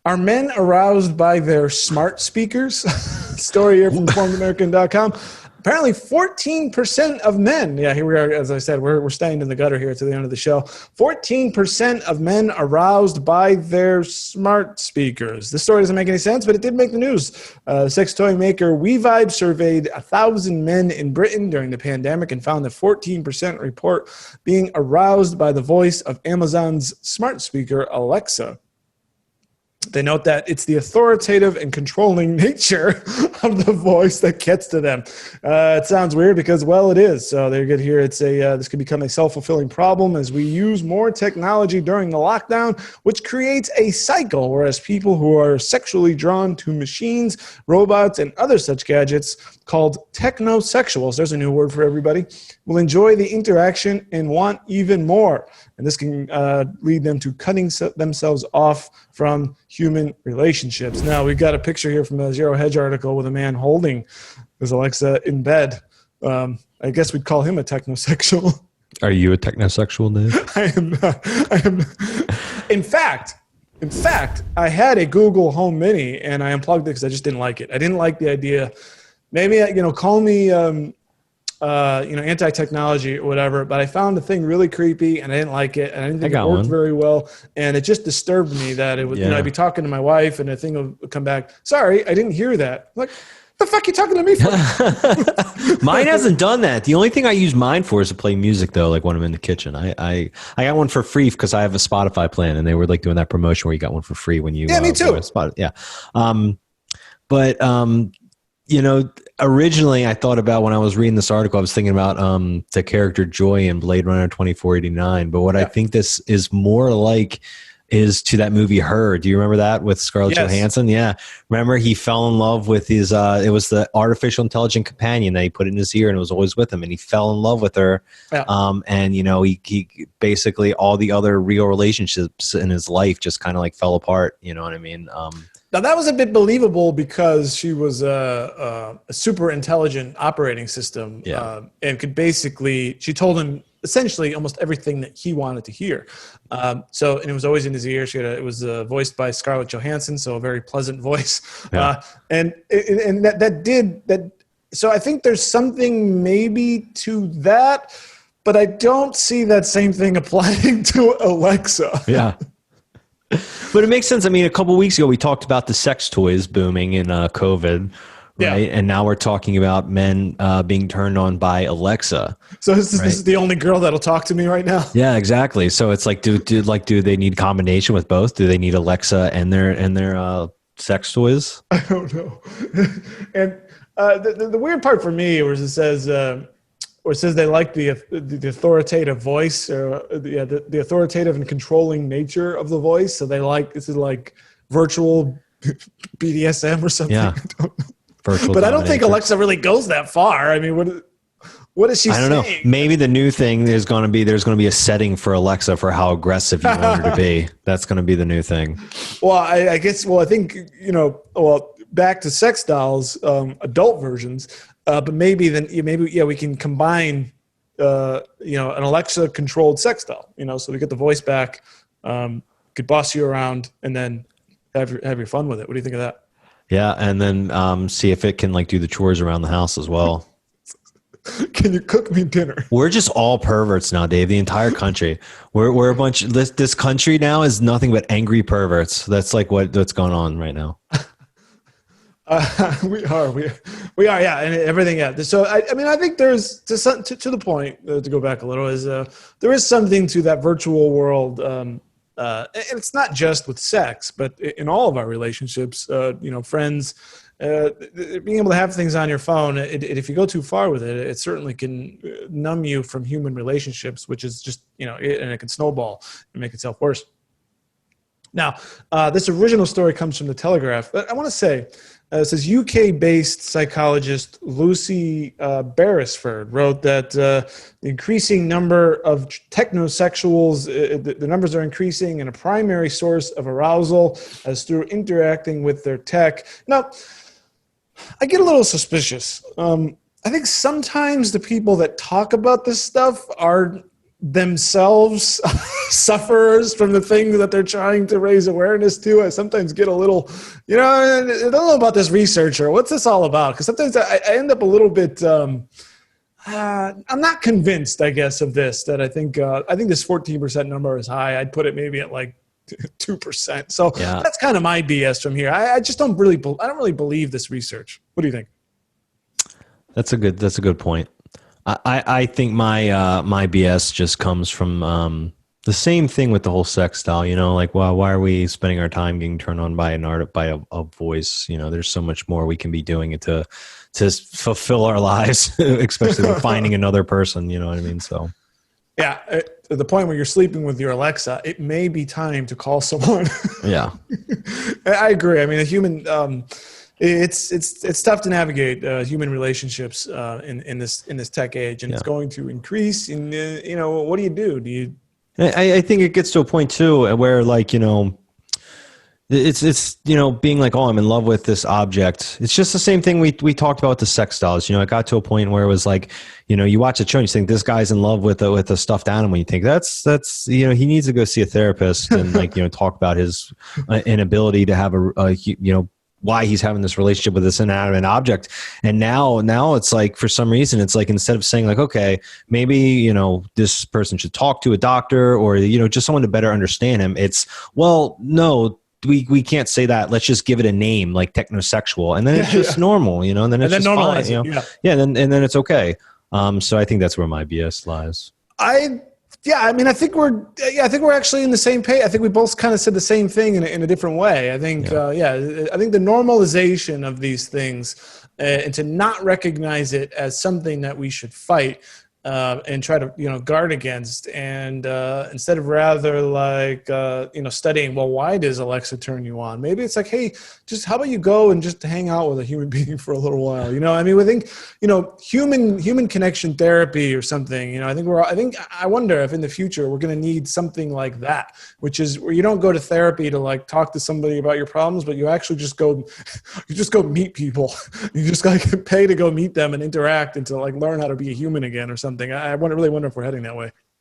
Are men aroused by their smart speakers? Story here from informedamerican.com. Apparently 14% of men, yeah, here we are, as I said, we're staying in the gutter here to the end of the show. 14% of men aroused by their smart speakers. This story doesn't make any sense, but it did make the news. Sex toy maker WeVibe surveyed 1,000 men in Britain during the pandemic and found that 14% report being aroused by the voice of Amazon's smart speaker, Alexa. They note that it's the authoritative and controlling nature of the voice that gets to them. It sounds weird because, well, it is. So they're good here. It's this could become a self-fulfilling problem as we use more technology during the lockdown, which creates a cycle, whereas people who are sexually drawn to machines, robots, and other such gadgets called technosexuals, there's a new word for everybody, will enjoy the interaction and want even more. And this can lead them to cutting themselves off from human relationships. Now, we've got a picture here from the Zero Hedge article with a man holding his Alexa in bed. I guess we'd call him a technosexual. Are you a technosexual, Dave? I am not. I am. In fact, I had a Google Home Mini and I unplugged it because I just didn't like it. I didn't like the idea. Maybe, call me, anti-technology or whatever, but I found the thing really creepy and I didn't like it and I didn't think it worked very well. And it just disturbed me that it was, I'd be talking to my wife and the thing would come back. Sorry, I didn't hear that. I'm like, the fuck you talking to me for? Mine hasn't done that. The only thing I use mine for is to play music, though, like when I'm in the kitchen. I got one for free because I have a Spotify plan, and they were like doing that promotion where you got one for free when you me too. Originally I thought about when I was reading this article, I was thinking about the character Joy in Blade Runner 2049. But what I think this is more like is to that movie Her. Do you remember that with Scarlett Johansson? Yeah. Remember he fell in love with his, it was the artificial intelligent companion that he put in his ear and it was always with him. And he fell in love with her. Yeah. He basically all the other real relationships in his life just kind of like fell apart. You know what I mean? Now, that was a bit believable because she was a super intelligent operating system and could she told him essentially almost everything that he wanted to hear. And it was always in his ear. It was voiced by Scarlett Johansson, so a very pleasant voice. Yeah. So I think there's something maybe to that, but I don't see that same thing applying to Alexa. Yeah. But it makes sense. I mean, a couple of weeks ago, we talked about the sex toys booming in COVID, right? Yeah. And now we're talking about men being turned on by Alexa. So this is the only girl that'll talk to me right now? Yeah, exactly. So it's like, do they need combination with both? Do they need Alexa and their sex toys? I don't know. And the weird part for me was it says they like the authoritative voice, the authoritative and controlling nature of the voice. So they like, this is like virtual BDSM or something. Yeah. I don't know. Virtual but I don't think Alexa really goes that far. I mean, what is she saying? I don't know. Maybe the new thing there's going to be a setting for Alexa for how aggressive you want her to be. That's going to be the new thing. Well, I guess. Well, I think back to sex dolls, adult versions. But maybe we can combine, an Alexa controlled sex doll, so we get the voice back, could boss you around and then have your fun with it. What do you think of that? Yeah. And then see if it can like do the chores around the house as well. Can you cook me dinner? We're just all perverts now, Dave. The entire country. We're a bunch. This country now is nothing but angry perverts. That's like what's going on right now. We are, yeah, and everything, yeah. So, I mean, I think there's, to the point, to go back a little, is there is something to that virtual world, and it's not just with sex, but in all of our relationships, friends, being able to have things on your phone, if you go too far with it, it certainly can numb you from human relationships, which is just, and it can snowball and make itself worse. Now, this original story comes from The Telegraph, but I want to say, it says UK-based psychologist Lucy Beresford wrote that the increasing number of technosexuals, the numbers are increasing, and a primary source of arousal is through interacting with their tech. Now, I get a little suspicious. I think sometimes the people that talk about this stuff are themselves sufferers from the thing that they're trying to raise awareness to. I sometimes get a little, I don't know about this researcher. What's this all about? Because sometimes I end up a little bit, I'm not convinced, I guess, of this, that I think this 14% number is high. I'd put it maybe at like 2%. So that's kind of my BS from here. I just don't really believe this research. What do you think? That's a good point. I think my BS just comes from the same thing with the whole sex doll. Like, well, why are we spending our time getting turned on by a voice? There's so much more we can be doing it to fulfill our lives, especially with finding another person. You know what I mean? So, yeah, to the point where you're sleeping with your Alexa, it may be time to call someone. Yeah, I agree. I mean, a human. It's tough to navigate human relationships in this tech age, and it's going to increase. And what do you do? I think it gets to a point too where, like, it's being like, oh, I'm in love with this object. It's just the same thing we talked about with the sex dolls. It got to a point where it was like, you watch a show and you think this guy's in love with a stuffed animal. You think that's he needs to go see a therapist and like talk about his inability to have why he's having this relationship with this inanimate object. And now it's like, for some reason, it's like, instead of saying like, okay, maybe, this person should talk to a doctor or, just someone to better understand him. It's, well, no, we can't say that. Let's just give it a name like technosexual. And then it's just normal, and then it's just fine, and then it's okay. So I think that's where my BS lies. I think we're actually in the same page. I think we both kind of said the same thing in a different way. I think, I think the normalization of these things and to not recognize it as something that we should fight and try to, guard against. And instead of rather like, studying, well, why does Alexa turn you on? Maybe it's like, hey, just how about you go and just hang out with a human being for a little while? We think, human connection therapy or something, I wonder if in the future we're going to need something like that, which is where you don't go to therapy to like talk to somebody about your problems, but you actually just go meet people. You just like pay to go meet them and interact and to like learn how to be a human again or something. I really wonder if we're heading that way.